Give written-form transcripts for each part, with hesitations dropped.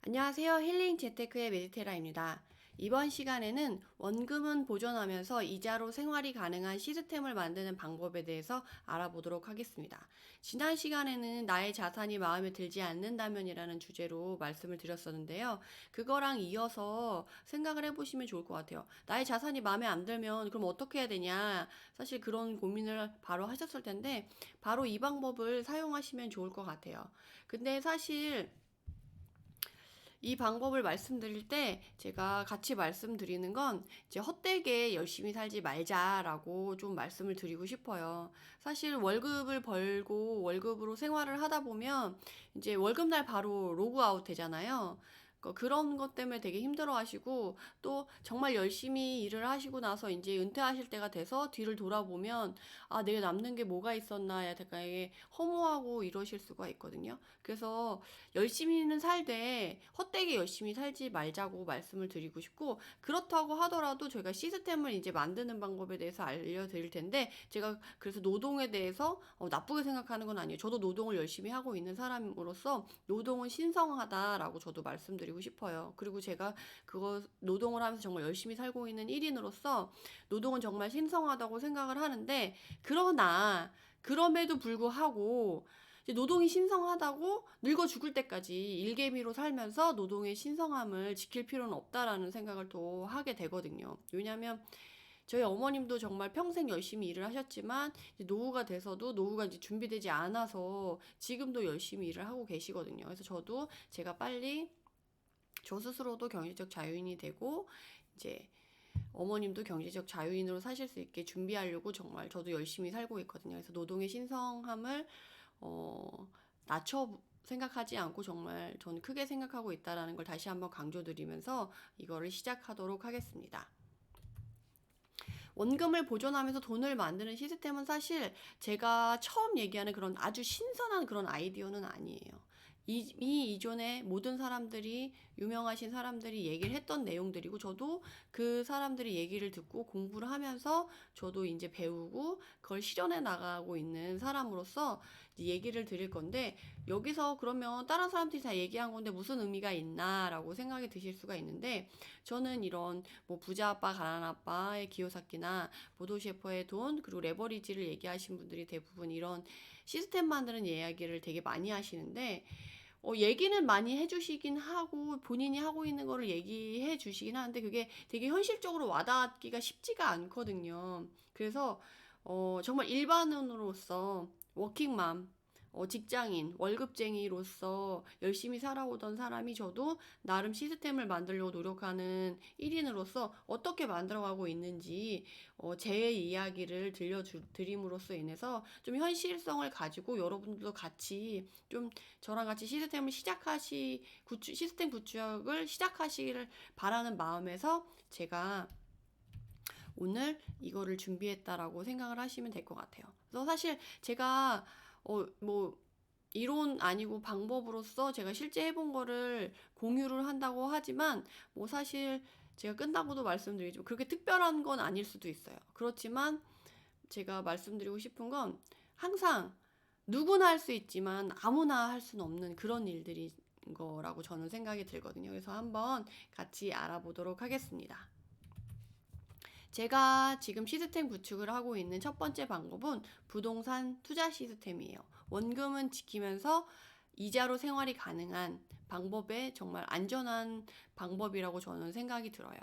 안녕하세요. 힐링 재테크의 메디테라입니다. 이번 시간에는 원금은 보존하면서 이자로 생활이 가능한 시스템을 만드는 방법에 대해서 알아보도록 하겠습니다. 지난 시간에는 나의 자산이 마음에 들지 않는다면이라는 주제로 말씀을 드렸었는데요. 그거랑 이어서 생각을 해보시면 좋을 것 같아요. 나의 자산이 마음에 안 들면 그럼 어떻게 해야 되냐? 사실 그런 고민을 바로 하셨을 텐데 바로 이 방법을 사용하시면 좋을 것 같아요. 근데 사실 이 방법을 말씀드릴 때 제가 같이 말씀드리는 건 이제 헛되게 열심히 살지 말자라고 좀 말씀을 드리고 싶어요. 사실 월급을 벌고 월급으로 생활을 하다 보면 이제 월급날 바로 로그아웃 되잖아요. 그런 것 때문에 되게 힘들어 하시고 또 정말 열심히 일을 하시고 나서 이제 은퇴하실 때가 돼서 뒤를 돌아보면 아, 내가 남는 게 뭐가 있었나 약간 이게 허무하고 이러실 수가 있거든요. 그래서 열심히는 살되 헛되게 열심히 살지 말자고 말씀을 드리고 싶고, 그렇다고 하더라도 저희가 시스템을 이제 만드는 방법에 대해서 알려드릴 텐데, 제가 그래서 노동에 대해서 나쁘게 생각하는 건 아니에요. 저도 노동을 열심히 하고 있는 사람으로서 노동은 신성하다라고 저도 말씀드리고 싶어요. 그리고 제가 그거 노동을 하면서 정말 열심히 살고 있는 1인으로서 노동은 정말 신성하다고 생각을 하는데, 그럼에도 불구하고 노동이 신성하다고 늙어 죽을 때까지 일개미로 살면서 노동의 신성함을 지킬 필요는 없다라는 생각을 또 하게 되거든요. 왜냐하면 저희 어머님도 정말 평생 열심히 일을 하셨지만 이제 노후가 돼서도 노후가 이제 준비되지 않아서 지금도 열심히 일을 하고 계시거든요. 그래서 저도 제가 빨리 저 스스로도 경제적 자유인이 되고 이제 어머님도 경제적 자유인으로 사실 수 있게 준비하려고 정말 저도 열심히 살고 있거든요. 그래서 노동의 신성함을 낮춰 생각하지 않고 정말 저는 크게 생각하고 있다라는 걸 다시 한번 강조드리면서 이거를 시작하도록 하겠습니다. 원금을 보존하면서 돈을 만드는 시스템은 사실 제가 처음 얘기하는 그런 아주 신선한 그런 아이디어는 아니에요. 이미 이전에 모든 사람들이 유명하신 사람들이 얘기를 했던 내용들이고 저도 그 사람들이 얘기를 듣고 공부를 하면서 저도 이제 배우고 그걸 실현해 나가고 있는 사람으로서 얘기를 드릴 건데 여기서 그러면 다른 사람들이 다 얘기한 건데 무슨 의미가 있나라고 생각이 드실 수가 있는데 저는 이런 뭐 부자 아빠 가난 아빠의 기요사키나 보도 셰퍼의 돈 그리고 레버리지를 얘기하신 분들이 대부분 이런 시스템 만드는 이야기를 되게 많이 하시는데 얘기는 많이 해주시긴 하고 본인이 하고 있는 거를 얘기해 주시긴 하는데 그게 되게 현실적으로 와닿기가 쉽지가 않거든요. 그래서 정말 일반인으로서 워킹맘 직장인, 월급쟁이로서 열심히 살아오던 사람이 저도 나름 시스템을 만들려고 노력하는 1인으로서 어떻게 만들어가고 있는지 제 이야기를 들려드림으로써 인해서 좀 현실성을 가지고 여러분들도 같이 좀 저랑 같이 시스템 구축을 시작하시기를 바라는 마음에서 제가 오늘 이거를 준비했다라고 생각을 하시면 될 것 같아요. 그래서 사실 제가 뭐 이론 아니고 방법으로서 제가 실제 해본 거를 공유를 한다고 하지만 뭐 사실 제가 끝나고도 말씀드리지만 그렇게 특별한 건 아닐 수도 있어요. 그렇지만 제가 말씀드리고 싶은 건 항상 누구나 할 수 있지만 아무나 할 수는 없는 그런 일들인 거라고 저는 생각이 들거든요. 그래서 한번 같이 알아보도록 하겠습니다. 제가 지금 시스템 구축을 하고 있는 첫 번째 방법은 부동산 투자 시스템이에요. 원금은 지키면서 이자로 생활이 가능한 방법에 정말 안전한 방법이라고 저는 생각이 들어요.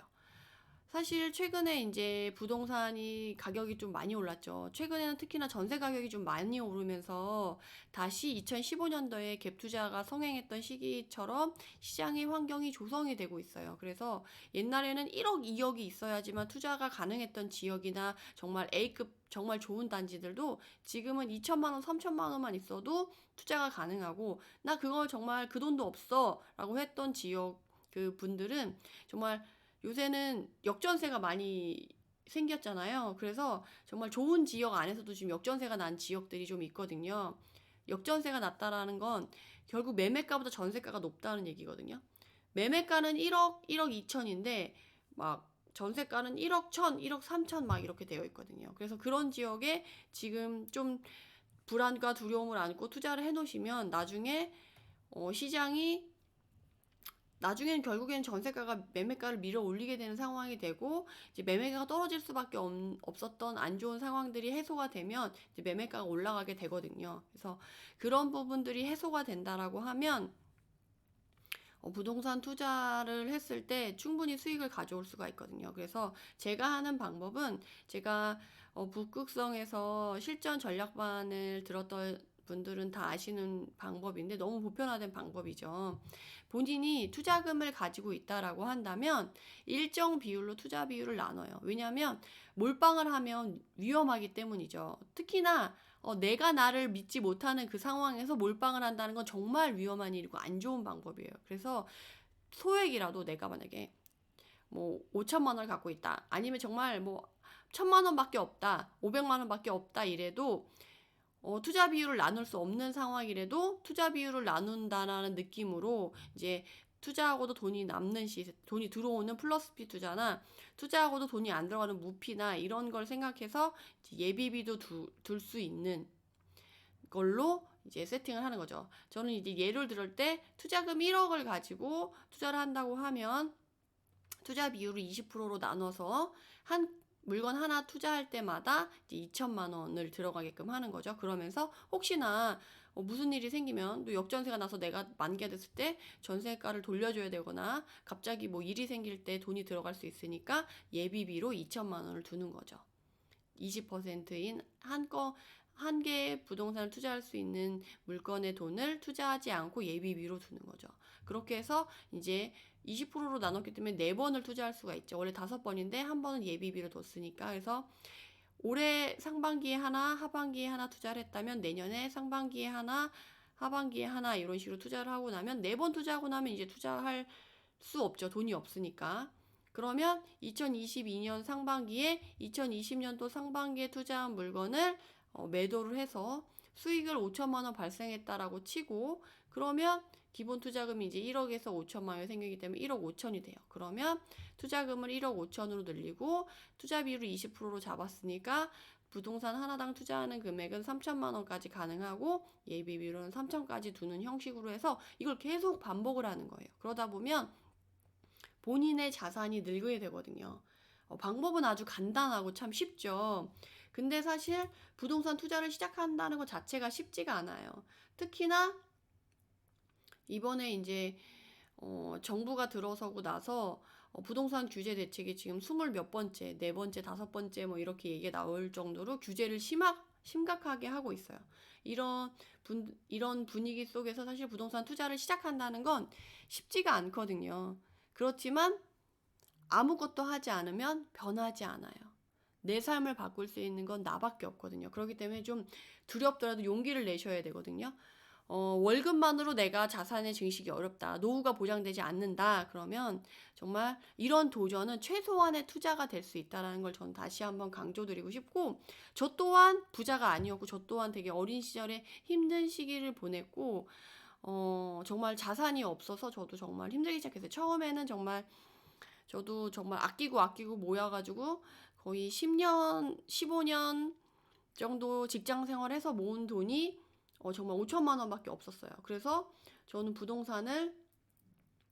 사실 최근에 이제 부동산이 가격이 좀 많이 올랐죠. 최근에는 특히나 전세 가격이 좀 많이 오르면서 다시 2015년도에 갭 투자가 성행했던 시기처럼 시장의 환경이 조성이 되고 있어요. 그래서 옛날에는 1억, 2억이 있어야지만 투자가 가능했던 지역이나 정말 A급 정말 좋은 단지들도 지금은 2천만 원, 3천만 원만 있어도 투자가 가능하고 나 그거 정말 그 돈도 없어 라고 했던 지역 그 분들은 정말 요새는 역전세가 많이 생겼잖아요. 그래서 정말 좋은 지역 안에서도 지금 역전세가 난 지역들이 좀 있거든요. 역전세가 났다라는 건 결국 매매가보다 전세가가 높다는 얘기거든요. 매매가는 1억, 1억 2천인데 막 전세가는 1억 1천, 1억 3천 막 이렇게 되어 있거든요. 그래서 그런 지역에 지금 좀 불안과 두려움을 안고 투자를 해 놓으시면 나중에 시장이 나중에는 결국에는 전세가가 매매가를 밀어 올리게 되는 상황이 되고, 이제 매매가가 떨어질 수밖에 없었던 안 좋은 상황들이 해소가 되면 이제 매매가가 올라가게 되거든요. 그래서 그런 부분들이 해소가 된다라고 하면 부동산 투자를 했을 때 충분히 수익을 가져올 수가 있거든요. 그래서 제가 하는 방법은, 제가 북극성에서 실전 전략반을 들었던 분들은 다 아시는 방법인데 너무 보편화된 방법이죠. 본인이 투자금을 가지고 있다라고 한다면 일정 비율로 투자 비율을 나눠요. 왜냐하면 몰빵을 하면 위험하기 때문이죠. 특히나 내가 나를 믿지 못하는 그 상황에서 몰빵을 한다는 건 정말 위험한 일이고 안 좋은 방법이에요. 그래서 소액이라도, 내가 만약에 뭐 5천만 원을 갖고 있다, 아니면 정말 뭐 1,000만 원밖에 없다, 500만 원밖에 없다 이래도 투자 비율을 나눌 수 없는 상황이라도 투자 비율을 나눈다라는 느낌으로, 이제 투자하고도 돈이 남는 돈이 들어오는 플러스피 투자나 투자하고도 돈이 안 들어가는 무피나 이런 걸 생각해서 예비비도 둘 수 있는 걸로 이제 세팅을 하는 거죠. 저는 이제 예를 들을 때 투자금 1억을 가지고 투자를 한다고 하면 투자 비율을 20%로 나눠서 한 물건 하나 투자할 때마다 이제 2천만 원을 들어가게끔 하는 거죠. 그러면서 혹시나 무슨 일이 생기면, 또 역전세가 나서 내가 만기가 됐을 때 전세가를 돌려줘야 되거나 갑자기 뭐 일이 생길 때 돈이 들어갈 수 있으니까 예비비로 2천만 원을 두는 거죠. 20%인 한 개의 부동산을 투자할 수 있는 물건의 돈을 투자하지 않고 예비비로 두는 거죠. 그렇게 해서 이제 20%로 나눴기 때문에 4번을 투자할 수가 있죠. 원래 5번인데 한 번은 예비비로 뒀으니까. 그래서 올해 상반기에 하나, 하반기에 하나 투자를 했다면 내년에 상반기에 하나, 하반기에 하나 이런 식으로 투자를 하고 나면 4번 투자하고 나면 이제 투자할 수 없죠. 돈이 없으니까. 그러면 2022년 상반기에 2020년도 상반기에 투자한 물건을 매도를 해서 수익을 5천만 원 발생했다라고 치고, 그러면 기본 투자금이 이제 1억에서 5천만 원이 생기기 때문에 1억 5천이 돼요. 그러면 투자금을 1억 5천으로 늘리고 투자 비율을 20%로 잡았으니까 부동산 하나당 투자하는 금액은 3천만 원까지 가능하고 예비 비율은 3천까지 두는 형식으로 해서 이걸 계속 반복을 하는 거예요. 그러다 보면 본인의 자산이 늘게 되거든요. 방법은 아주 간단하고 참 쉽죠. 근데 사실 부동산 투자를 시작한다는 것 자체가 쉽지가 않아요. 특히나 이번에 이제 정부가 들어서고 나서 부동산 규제 대책이 지금 20몇 번째, 4번째, 5번째 뭐 이렇게 얘기가 나올 정도로 규제를 심각하게 하고 있어요. 이런 분위기 속에서 사실 부동산 투자를 시작한다는 건 쉽지가 않거든요. 그렇지만 아무것도 하지 않으면 변하지 않아요. 내 삶을 바꿀 수 있는 건 나밖에 없거든요. 그렇기 때문에 좀 두렵더라도 용기를 내셔야 되거든요. 월급만으로 내가 자산의 증식이 어렵다, 노후가 보장되지 않는다, 그러면 정말 이런 도전은 최소한의 투자가 될 수 있다는 걸 저는 다시 한번 강조드리고 싶고, 저 또한 부자가 아니었고, 저 또한 되게 어린 시절에 힘든 시기를 보냈고, 정말 자산이 없어서 저도 정말 힘들기 시작했어요. 처음에는 정말 저도 정말 아끼고 모여가지고 거의 10년, 15년 정도 직장 생활해서 모은 돈이 정말 5천만 원밖에 없었어요. 그래서 저는 부동산을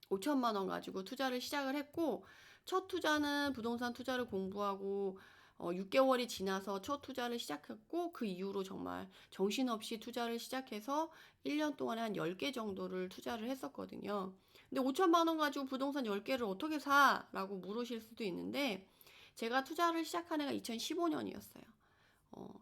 5천만 원 가지고 투자를 시작을 했고, 첫 투자는 부동산 투자를 공부하고 6개월이 지나서 첫 투자를 시작했고, 그 이후로 정말 정신없이 투자를 시작해서 1년 동안에 한 10개 정도를 투자를 했었거든요. 근데 5천만 원 가지고 부동산 10개를 어떻게 사? 라고 물으실 수도 있는데, 제가 투자를 시작한 해가 2015년이었어요.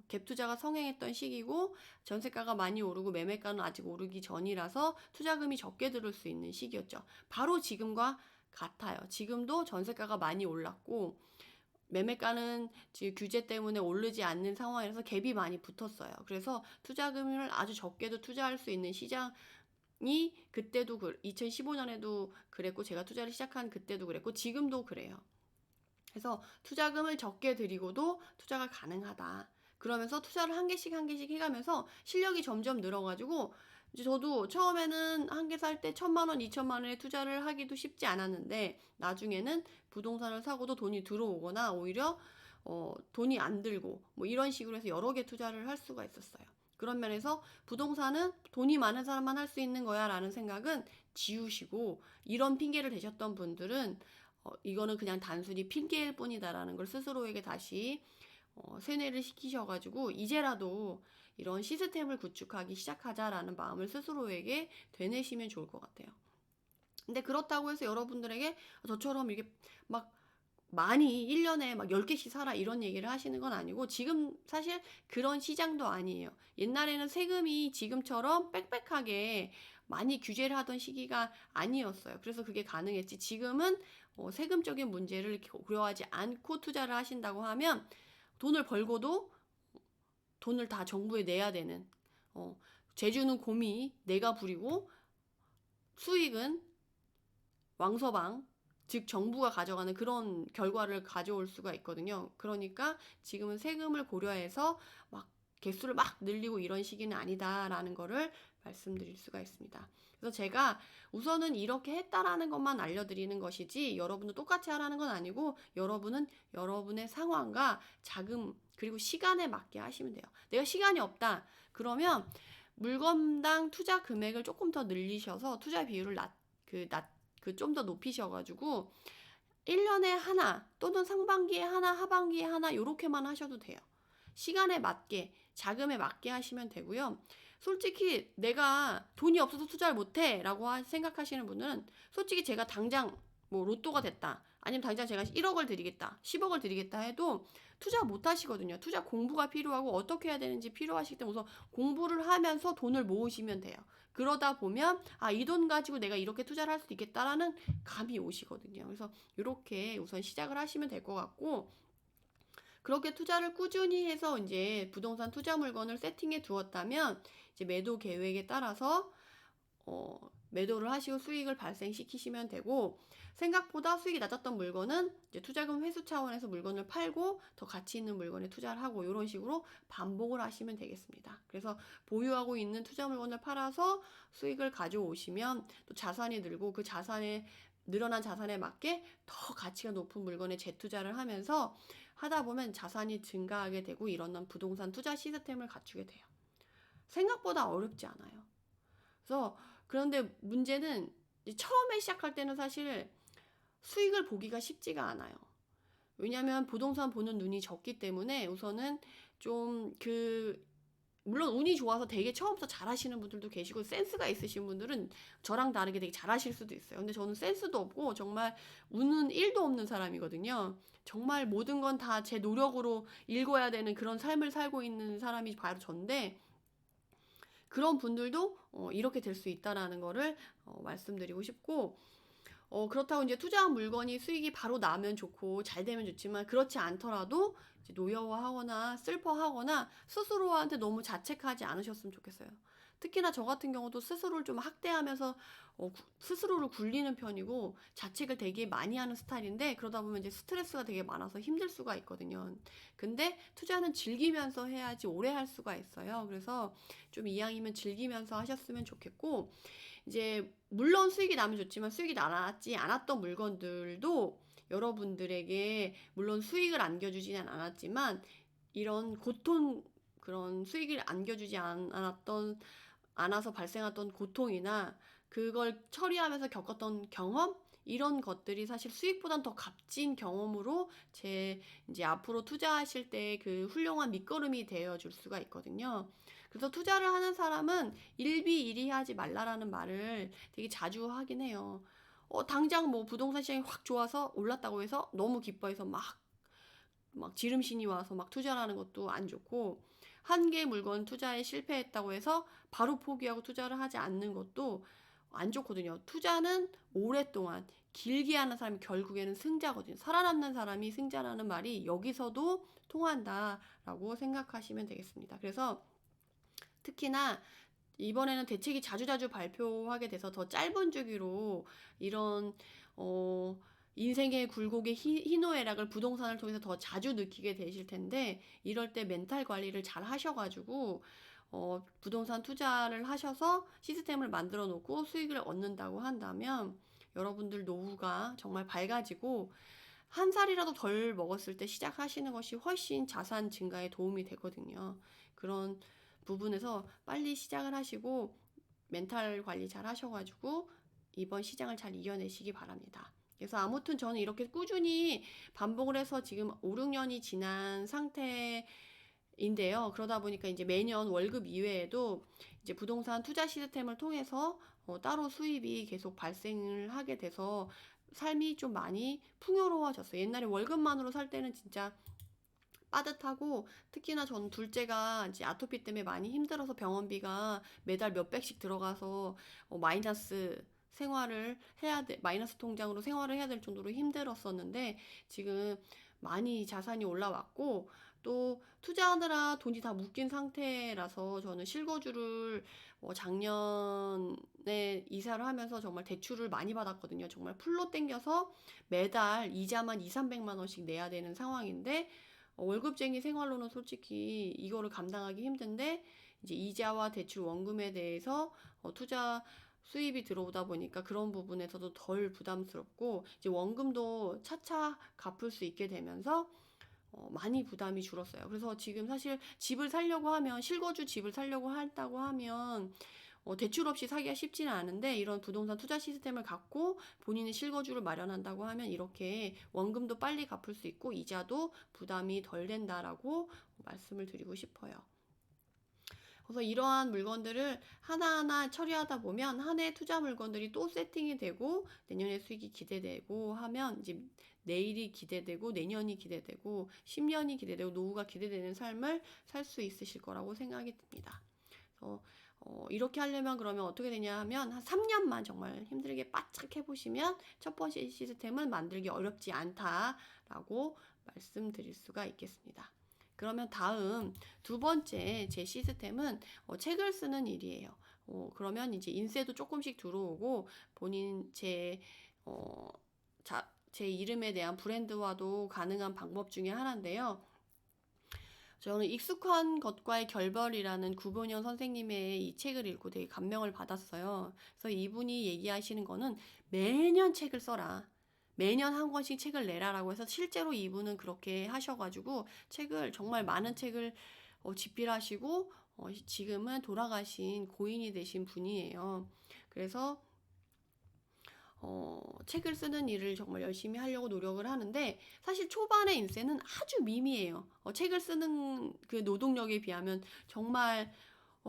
갭 투자가 성행했던 시기고, 전세가가 많이 오르고 매매가는 아직 오르기 전이라서 투자금이 적게 들을 수 있는 시기였죠. 바로 지금과 같아요. 지금도 전세가가 많이 올랐고 매매가는 지금 규제 때문에 오르지 않는 상황이라서 갭이 많이 붙었어요. 그래서 투자금을 아주 적게도 투자할 수 있는 시장이 그때도 2015년에도 그랬고, 제가 투자를 시작한 그때도 그랬고, 지금도 그래요. 그래서 투자금을 적게 들이고도 투자가 가능하다. 그러면서 투자를 한 개씩 해가면서 실력이 점점 늘어가지고, 이제 저도 처음에는 한 개 살 때 1,000만 원, 2천만 원에 투자를 하기도 쉽지 않았는데, 나중에는 부동산을 사고도 돈이 들어오거나 오히려 돈이 안 들고 뭐 이런 식으로 해서 여러 개 투자를 할 수가 있었어요. 그런 면에서 부동산은 돈이 많은 사람만 할 수 있는 거야 라는 생각은 지우시고, 이런 핑계를 대셨던 분들은 이거는 그냥 단순히 핑계일 뿐이다라는 걸 스스로에게 다시 세뇌를 시키셔가지고 이제라도 이런 시스템을 구축하기 시작하자라는 마음을 스스로에게 되뇌시면 좋을 것 같아요. 근데 그렇다고 해서 여러분들에게 저처럼 이렇게 막 많이 1년에 막 10개씩 사라 이런 얘기를 하시는 건 아니고, 지금 사실 그런 시장도 아니에요. 옛날에는 세금이 지금처럼 빽빽하게 많이 규제를 하던 시기가 아니었어요. 그래서 그게 가능했지. 지금은 세금적인 문제를 고려하지 않고 투자를 하신다고 하면 돈을 벌고도 돈을 다 정부에 내야 되는, 재주는 곰이 내가 부리고 수익은 왕서방, 즉 정부가 가져가는 그런 결과를 가져올 수가 있거든요. 그러니까 지금은 세금을 고려해서 막 개수를 막 늘리고 이런 시기는 아니다라는 거를 말씀드릴 수가 있습니다. 그래서 제가 우선은 이렇게 했다라는 것만 알려드리는 것이지, 여러분도 똑같이 하라는 건 아니고, 여러분은 여러분의 상황과 자금 그리고 시간에 맞게 하시면 돼요. 내가 시간이 없다 그러면 물건당 투자 금액을 조금 더 늘리셔서 투자 비율을 좀 더 높이셔가지고 1년에 하나 또는 상반기에 하나 하반기에 하나 요렇게만 하셔도 돼요. 시간에 맞게 자금에 맞게 하시면 되고요. 솔직히 내가 돈이 없어서 투자를 못해 라고 생각하시는 분은, 솔직히 제가 당장 뭐 로또가 됐다, 아니면 당장 제가 1억을 드리겠다 10억을 드리겠다 해도 투자 못 하시거든요. 투자 공부가 필요하고 어떻게 해야 되는지 필요하시기 때문에 우선 공부를 하면서 돈을 모으시면 돼요. 그러다 보면 이 돈 가지고 내가 이렇게 투자를 할 수 있겠다라는 감이 오시거든요. 그래서 이렇게 우선 시작을 하시면 될 것 같고, 그렇게 투자를 꾸준히 해서 이제 부동산 투자 물건을 세팅해 두었다면 이제 매도 계획에 따라서 매도를 하시고 수익을 발생시키시면 되고, 생각보다 수익이 낮았던 물건은 이제 투자금 회수 차원에서 물건을 팔고 더 가치 있는 물건에 투자를 하고, 이런 식으로 반복을 하시면 되겠습니다. 그래서 보유하고 있는 투자 물건을 팔아서 수익을 가져오시면 또 자산이 늘고, 그 자산에 늘어난 자산에 맞게 더 가치가 높은 물건에 재투자를 하면서 하다 보면 자산이 증가하게 되고, 이런 부동산 투자 시스템을 갖추게 돼요. 생각보다 어렵지 않아요. 그래서 그런데 문제는 처음에 시작할 때는 사실 수익을 보기가 쉽지가 않아요. 왜냐하면 부동산 보는 눈이 적기 때문에 우선은 좀 물론 운이 좋아서 되게 처음부터 잘하시는 분들도 계시고, 센스가 있으신 분들은 저랑 다르게 되게 잘하실 수도 있어요. 근데 저는 센스도 없고 정말 운은 1도 없는 사람이거든요. 정말 모든 건 다 제 노력으로 읽어야 되는 그런 삶을 살고 있는 사람이 바로 전데, 그런 분들도 이렇게 될 수 있다라는 거를 말씀드리고 싶고, 그렇다고 이제 투자한 물건이 수익이 바로 나면 좋고 잘 되면 좋지만, 그렇지 않더라도 이제 노여워하거나 슬퍼하거나 스스로한테 너무 자책하지 않으셨으면 좋겠어요. 특히나 저 같은 경우도 스스로를 좀 학대하면서 스스로를 굴리는 편이고 자책을 되게 많이 하는 스타일인데, 그러다 보면 이제 스트레스가 되게 많아서 힘들 수가 있거든요. 근데 투자는 즐기면서 해야지 오래 할 수가 있어요. 그래서 좀 이왕이면 즐기면서 하셨으면 좋겠고, 이제 물론 수익이 나면 좋지만 수익이 나지 않았던 물건들도 여러분들에게 물론 수익을 안겨주지는 않았지만, 이런 그런 수익을 안겨주지 않아서 발생했던 고통이나 그걸 처리하면서 겪었던 경험, 이런 것들이 사실 수익보단 더 값진 경험으로 이제 앞으로 투자하실 때 그 훌륭한 밑거름이 되어 줄 수가 있거든요. 그래서 투자를 하는 사람은 일비일이하지 말라라는 말을 되게 자주 하긴 해요. 당장 뭐 부동산 시장이 확 좋아서 올랐다고 해서 너무 기뻐해서 막 지름신이 와서 막 투자를 하는 것도 안 좋고, 한 개의 물건 투자에 실패했다고 해서 바로 포기하고 투자를 하지 않는 것도 안 좋거든요. 투자는 오랫동안 길게 하는 사람이 결국에는 승자거든요. 살아남는 사람이 승자라는 말이 여기서도 통한다라고 생각하시면 되겠습니다. 그래서 특히나 이번에는 대책이 자주자주 발표하게 돼서 더 짧은 주기로 이런 인생의 굴곡의 희노애락을 부동산을 통해서 더 자주 느끼게 되실 텐데, 이럴 때 멘탈 관리를 잘 하셔가지고 부동산 투자를 하셔서 시스템을 만들어 놓고 수익을 얻는다고 한다면, 여러분들 노후가 정말 밝아지고 한 살이라도 덜 먹었을 때 시작하시는 것이 훨씬 자산 증가에 도움이 되거든요. 그런 부분에서 빨리 시작을 하시고 멘탈 관리 잘 하셔가지고 이번 시장을 잘 이겨내시기 바랍니다. 그래서 아무튼 저는 이렇게 꾸준히 반복을 해서 지금 5, 6년이 지난 상태인데요. 그러다 보니까 이제 매년 월급 이외에도 이제 부동산 투자 시스템을 통해서 따로 수입이 계속 발생을 하게 돼서 삶이 좀 많이 풍요로워졌어요. 옛날에 월급만으로 살 때는 진짜 빠듯하고, 특히나 저는 둘째가 이제 아토피 때문에 많이 힘들어서 병원비가 매달 몇백씩 들어가서 마이너스 생활을 해야 돼, 마이너스 통장으로 생활을 해야 될 정도로 힘들었었는데, 지금 많이 자산이 올라왔고, 또 투자하느라 돈이 다 묶인 상태라서 저는 실거주를 작년에 이사를 하면서 정말 대출을 많이 받았거든요. 정말 풀로 땡겨서 매달 이자만 2, 300만 원씩 내야 되는 상황인데, 월급쟁이 생활로는 솔직히 이거를 감당하기 힘든데, 이제 이자와 대출 원금에 대해서 투자 수입이 들어오다 보니까 그런 부분에서도 덜 부담스럽고, 이제 원금도 차차 갚을 수 있게 되면서 많이 부담이 줄었어요. 그래서 지금 사실 집을 살려고 하면, 실거주 집을 살려고 한다고 하면 대출 없이 사기가 쉽지는 않은데, 이런 부동산 투자 시스템을 갖고 본인의 실거주를 마련한다고 하면 이렇게 원금도 빨리 갚을 수 있고 이자도 부담이 덜 된다라고 말씀을 드리고 싶어요. 그래서 이러한 물건들을 하나하나 처리하다 보면 한 해 투자 물건들이 또 세팅이 되고, 내년에 수익이 기대되고 하면 이제 내일이 기대되고, 내년이 기대되고, 10년이 기대되고, 노후가 기대되는 삶을 살 수 있으실 거라고 생각이 듭니다. 그래서 이렇게 하려면 그러면 어떻게 되냐 하면 한 3년만 정말 힘들게 바짝 해보시면 첫 번째 시스템은 만들기 어렵지 않다라고 말씀드릴 수가 있겠습니다. 그러면 다음 두 번째 제 시스템은 책을 쓰는 일이에요. 그러면 이제 인세도 조금씩 들어오고 본인 제 이름에 대한 브랜드화도 가능한 방법 중에 하나인데요. 저는 익숙한 것과의 결별이라는 구본영 선생님의 이 책을 읽고 되게 감명을 받았어요. 그래서 이분이 얘기하시는 거는 매년 책을 써라. 매년 한 권씩 책을 내라라고 해서 실제로 이분은 그렇게 하셔가지고 책을, 정말 많은 책을 집필하시고 지금은 돌아가신 고인이 되신 분이에요. 그래서 책을 쓰는 일을 정말 열심히 하려고 노력을 하는데, 사실 초반의 인생은 아주 미미해요. 책을 쓰는 그 노동력에 비하면 정말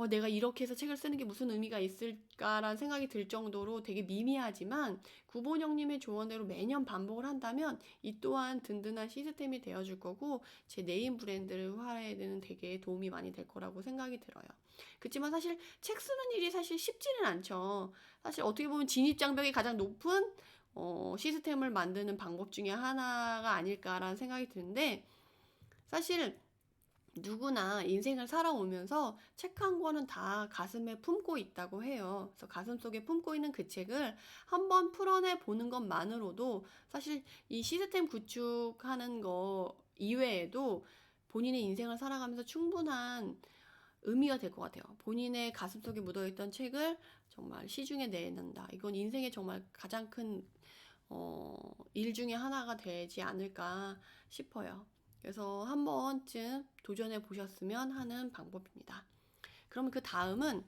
내가 이렇게 해서 책을 쓰는 게 무슨 의미가 있을까라는 생각이 들 정도로 되게 미미하지만, 구본영님의 조언대로 매년 반복을 한다면 이 또한 든든한 시스템이 되어줄 거고, 제 네임 브랜드를 활용에는 되게 도움이 많이 될 거라고 생각이 들어요. 그렇지만 사실 책 쓰는 일이 사실 쉽지는 않죠. 사실 어떻게 보면 진입장벽이 가장 높은 시스템을 만드는 방법 중에 하나가 아닐까라는 생각이 드는데, 사실 누구나 인생을 살아오면서 책 한 권은 다 가슴에 품고 있다고 해요. 그래서 가슴속에 품고 있는 그 책을 한번 풀어내 보는 것만으로도 사실 이 시스템 구축하는 거 이외에도 본인의 인생을 살아가면서 충분한 의미가 될 것 같아요. 본인의 가슴속에 묻어있던 책을 정말 시중에 내놓는다. 이건 인생의 정말 가장 큰 일 중에 하나가 되지 않을까 싶어요. 그래서 한 번쯤 도전해 보셨으면 하는 방법입니다. 그러면 그 다음은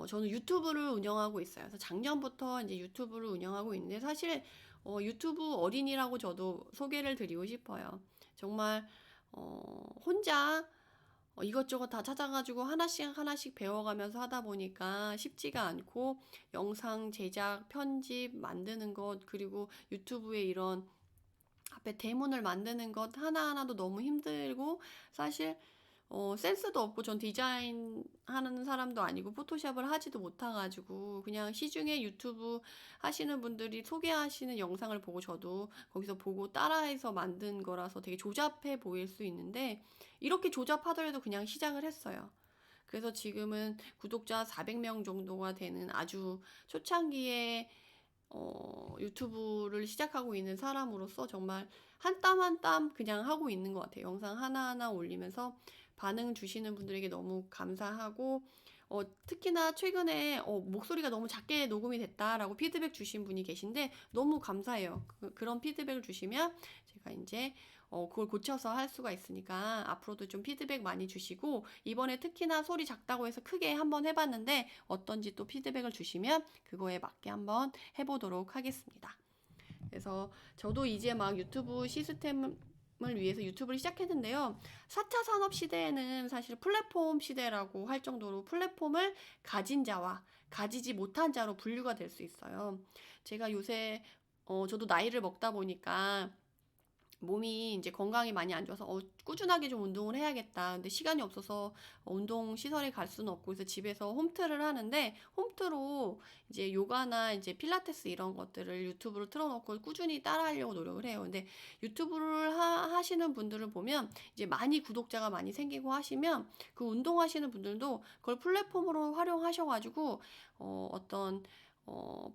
저는 유튜브를 운영하고 있어요. 그래서 작년부터 이제 유튜브를 운영하고 있는데, 사실 유튜브 어린이라고 저도 소개를 드리고 싶어요. 정말 혼자 이것저것 다 찾아가지고 하나씩 하나씩 배워가면서 하다 보니까 쉽지가 않고, 영상 제작, 편집, 만드는 것, 그리고 유튜브에 이런 앞에 대문을 만드는 것 하나하나도 너무 힘들고, 사실 센스도 없고, 전 디자인 하는 사람도 아니고 포토샵을 하지도 못해가지고 그냥 시중에 유튜브 하시는 분들이 소개하시는 영상을 보고 저도 거기서 보고 따라해서 만든 거라서 되게 조잡해 보일 수 있는데, 이렇게 조잡하더라도 그냥 시작을 했어요. 그래서 지금은 구독자 400명 정도가 되는 아주 초창기에 유튜브를 시작하고 있는 사람으로서 정말 한 땀 한 땀 그냥 하고 있는 것 같아요. 영상 하나하나 올리면서 반응 주시는 분들에게 너무 감사하고, 특히나 최근에 목소리가 너무 작게 녹음이 됐다라고 피드백 주신 분이 계신데 너무 감사해요. 그런 피드백을 주시면 제가 이제 그걸 고쳐서 할 수가 있으니까 앞으로도 좀 피드백 많이 주시고, 이번에 특히나 소리 작다고 해서 크게 한번 해봤는데 어떤지 또 피드백을 주시면 그거에 맞게 한번 해보도록 하겠습니다. 그래서 저도 이제 막 유튜브 시스템을 위해서 유튜브를 시작했는데요. 4차 산업 시대에는 사실 플랫폼 시대라고 할 정도로 플랫폼을 가진 자와 가지지 못한 자로 분류가 될 수 있어요. 제가 요새 저도 나이를 먹다 보니까 몸이 이제 건강이 많이 안 좋아서 꾸준하게 좀 운동을 해야겠다. 근데 시간이 없어서 운동 시설에 갈 수는 없고, 그래서 집에서 홈트를 하는데, 홈트로 이제 요가나 이제 필라테스 이런 것들을 유튜브로 틀어놓고 꾸준히 따라하려고 노력을 해요. 근데 유튜브를 하시는 분들을 보면 이제 많이 구독자가 많이 생기고 하시면 그 운동하시는 분들도 그걸 플랫폼으로 활용하셔가지고 어떤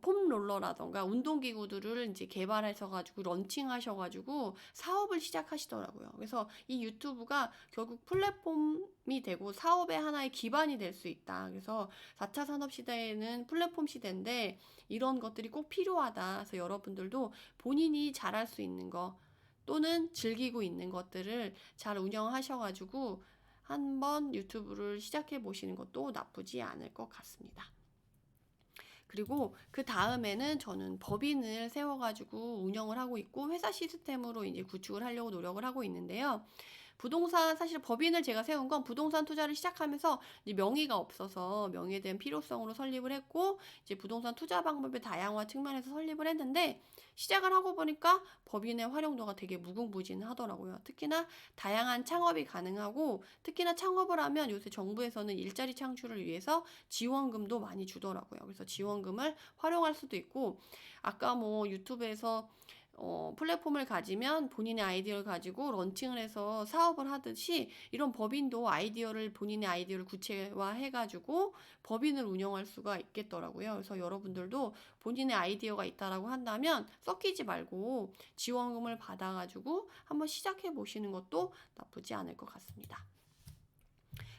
폼 롤러라던가 운동기구들을 이제 개발하셔가지고 런칭하셔가지고 사업을 시작하시더라고요. 그래서 이 유튜브가 결국 플랫폼이 되고 사업의 하나의 기반이 될 수 있다. 그래서 4차 산업 시대에는 플랫폼 시대인데 이런 것들이 꼭 필요하다. 그래서 여러분들도 본인이 잘할 수 있는 거 또는 즐기고 있는 것들을 잘 운영하셔가지고 한번 유튜브를 시작해 보시는 것도 나쁘지 않을 것 같습니다. 그리고 그 다음에는 저는 법인을 세워가지고 운영을 하고 있고 회사 시스템으로 이제 구축을 하려고 노력을 하고 있는데요. 부동산, 사실 법인을 제가 세운 건 부동산 투자를 시작하면서 이제 명의가 없어서 명의에 대한 필요성으로 설립을 했고, 이제 부동산 투자 방법의 다양화 측면에서 설립을 했는데, 시작을 하고 보니까 법인의 활용도가 되게 무궁무진하더라고요. 특히나 다양한 창업이 가능하고, 특히나 창업을 하면 요새 정부에서는 일자리 창출을 위해서 지원금도 많이 주더라고요. 그래서 지원금을 활용할 수도 있고, 아까 뭐 유튜브에서 플랫폼을 가지면 본인의 아이디어를 가지고 런칭을 해서 사업을 하듯이, 이런 법인도 본인의 아이디어를 구체화해가지고 법인을 운영할 수가 있겠더라고요. 그래서 여러분들도 본인의 아이디어가 있다라고 한다면 섞이지 말고 지원금을 받아가지고 한번 시작해 보시는 것도 나쁘지 않을 것 같습니다.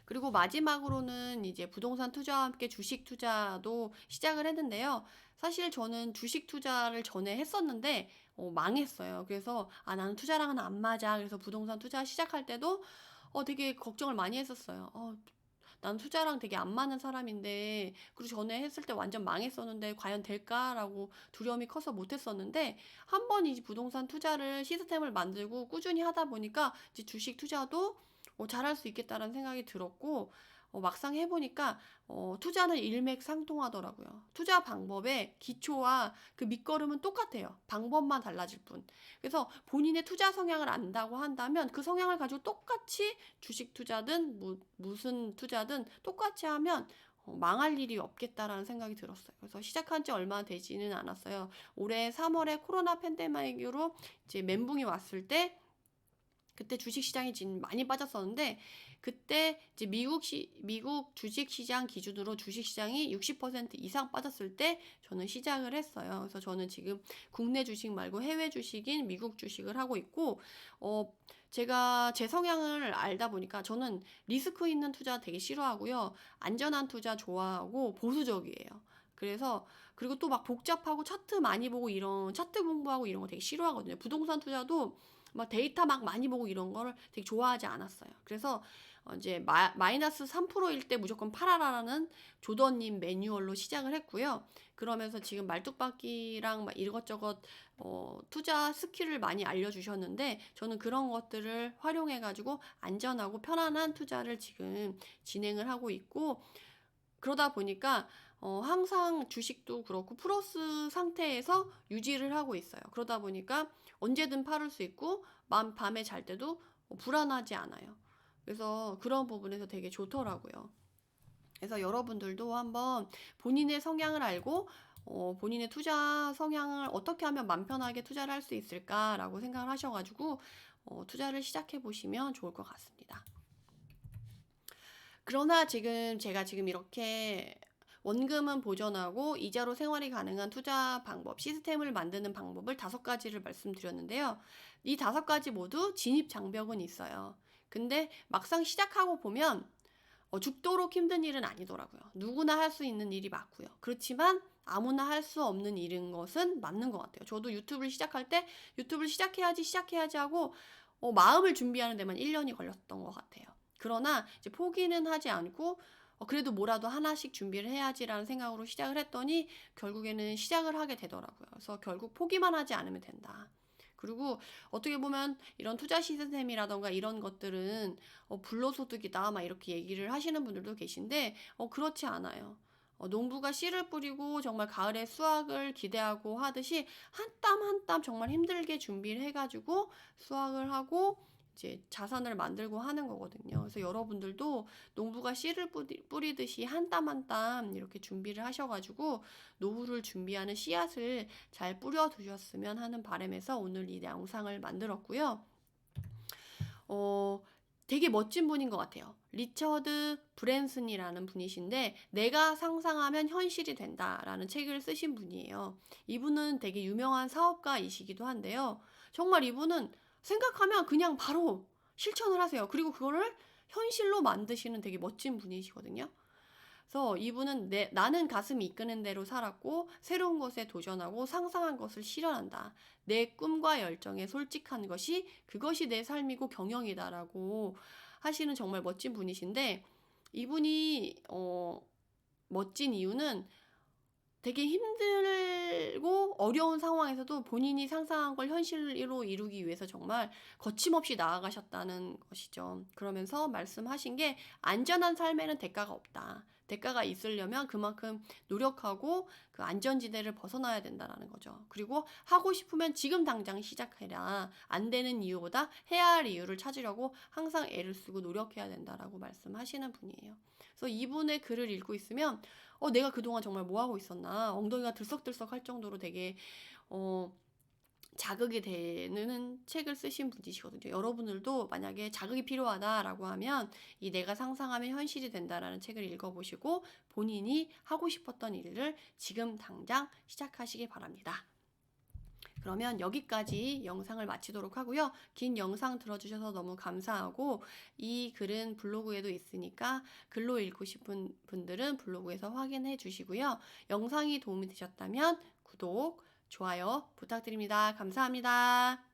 그리고 마지막으로는 이제 부동산 투자와 함께 주식 투자도 시작을 했는데요. 사실 저는 주식 투자를 전에 했었는데 망했어요. 그래서 나는 투자랑은 안 맞아. 그래서 부동산 투자 시작할 때도 되게 걱정을 많이 했었어요. 난 투자랑 되게 안 맞는 사람인데, 그리고 전에 했을 때 완전 망했었는데 과연 될까라고 두려움이 커서 못했었는데, 한 번 이제 부동산 투자를 시스템을 만들고 꾸준히 하다 보니까 이제 주식 투자도 잘할 수 있겠다라는 생각이 들었고, 막상 해보니까 투자는 일맥상통하더라고요. 투자 방법의 기초와 그 밑거름은 똑같아요. 방법만 달라질 뿐. 그래서 본인의 투자 성향을 안다고 한다면 그 성향을 가지고 똑같이 주식 투자든 무슨 투자든 똑같이 하면 망할 일이 없겠다라는 생각이 들었어요. 그래서 시작한 지 얼마 되지는 않았어요. 올해 3월에 코로나 팬데믹으로 이제 멘붕이 왔을 때, 그때 주식시장이 지금 많이 빠졌었는데, 그때 이제 미국 주식시장 기준으로 주식시장이 60% 이상 빠졌을 때 저는 시작을 했어요. 그래서 저는 지금 국내 주식 말고 해외 주식인 미국 주식을 하고 있고, 제가 제 성향을 알다 보니까 저는 리스크 있는 투자 되게 싫어하고요. 안전한 투자 좋아하고 보수적이에요. 그리고 또 막 복잡하고 차트 많이 보고 이런 차트 공부하고 이런 거 되게 싫어하거든요. 부동산 투자도 막 데이터 막 많이 보고 이런 거를 되게 좋아하지 않았어요. 그래서 이제 마이너스 3%일 때 무조건 팔아라라는 조던님 매뉴얼로 시작을 했고요. 그러면서 지금 말뚝박기랑 막 이것저것 투자 스킬을 많이 알려주셨는데, 저는 그런 것들을 활용해가지고 안전하고 편안한 투자를 지금 진행을 하고 있고, 그러다 보니까 항상 주식도 그렇고 플러스 상태에서 유지를 하고 있어요. 그러다 보니까 언제든 팔을 수 있고 밤에 잘 때도 불안하지 않아요. 그래서 그런 부분에서 되게 좋더라고요. 그래서 여러분들도 한번 본인의 성향을 알고 본인의 투자 성향을 어떻게 하면 맘 편하게 투자를 할 수 있을까라고 생각을 하셔가지고 투자를 시작해 보시면 좋을 것 같습니다. 그러나 제가 지금 이렇게 원금은 보전하고 이자로 생활이 가능한 투자 방법, 시스템을 만드는 방법을 5가지를 말씀드렸는데요. 이 5가지 모두 진입 장벽은 있어요. 근데 막상 시작하고 보면 죽도록 힘든 일은 아니더라고요. 누구나 할 수 있는 일이 맞고요. 그렇지만 아무나 할 수 없는 일인 것은 맞는 것 같아요. 저도 유튜브를 시작할 때 유튜브를 시작해야지 하고 마음을 준비하는 데만 1년이 걸렸던 것 같아요. 그러나 이제 포기는 하지 않고 그래도 뭐라도 하나씩 준비를 해야지라는 생각으로 시작을 했더니 결국에는 시작을 하게 되더라고요. 그래서 결국 포기만 하지 않으면 된다. 그리고 어떻게 보면 이런 투자 시스템이라던가 이런 것들은 불로소득이다 막 이렇게 얘기를 하시는 분들도 계신데 그렇지 않아요. 농부가 씨를 뿌리고 정말 가을에 수확을 기대하고 하듯이 한 땀 한 땀 정말 힘들게 준비를 해가지고 수확을 하고 이제 자산을 만들고 하는 거거든요. 그래서 여러분들도 농부가 씨를 뿌리듯이 한 땀 한 땀 이렇게 준비를 하셔가지고 노후를 준비하는 씨앗을 잘 뿌려 두셨으면 하는 바람에서 오늘 이 영상을 만들었고요. 되게 멋진 분인 것 같아요. 리처드 브랜슨이라는 분이신데 내가 상상하면 현실이 된다라는 책을 쓰신 분이에요. 이분은 되게 유명한 사업가이시기도 한데요. 정말 이분은 생각하면 그냥 바로 실천을 하세요. 그리고 그거를 현실로 만드시는 되게 멋진 분이시거든요. 그래서 이분은 나는 가슴이 이끄는 대로 살았고 새로운 것에 도전하고 상상한 것을 실현한다. 내 꿈과 열정에 솔직한 것이 그것이 내 삶이고 경영이다라고 하시는 정말 멋진 분이신데 이분이 멋진 이유는 되게 힘들고 어려운 상황에서도 본인이 상상한 걸 현실로 이루기 위해서 정말 거침없이 나아가셨다는 것이죠. 그러면서 말씀하신 게 안전한 삶에는 대가가 없다. 대가가 있으려면 그만큼 노력하고 그 안전지대를 벗어나야 된다는 거죠. 그리고 하고 싶으면 지금 당장 시작해라. 안 되는 이유보다 해야 할 이유를 찾으려고 항상 애를 쓰고 노력해야 된다라고 말씀하시는 분이에요. 그래서 이분의 글을 읽고 있으면 내가 그동안 정말 뭐 하고 있었나 엉덩이가 들썩들썩 할 정도로 되게 자극이 되는 책을 쓰신 분이시거든요. 여러분들도 만약에 자극이 필요하다라고 하면 이 내가 상상하면 현실이 된다라는 책을 읽어보시고 본인이 하고 싶었던 일을 지금 당장 시작하시기 바랍니다. 그러면 여기까지 영상을 마치도록 하고요. 긴 영상 들어주셔서 너무 감사하고 이 글은 블로그에도 있으니까 글로 읽고 싶은 분들은 블로그에서 확인해 주시고요. 영상이 도움이 되셨다면 구독, 좋아요 부탁드립니다. 감사합니다.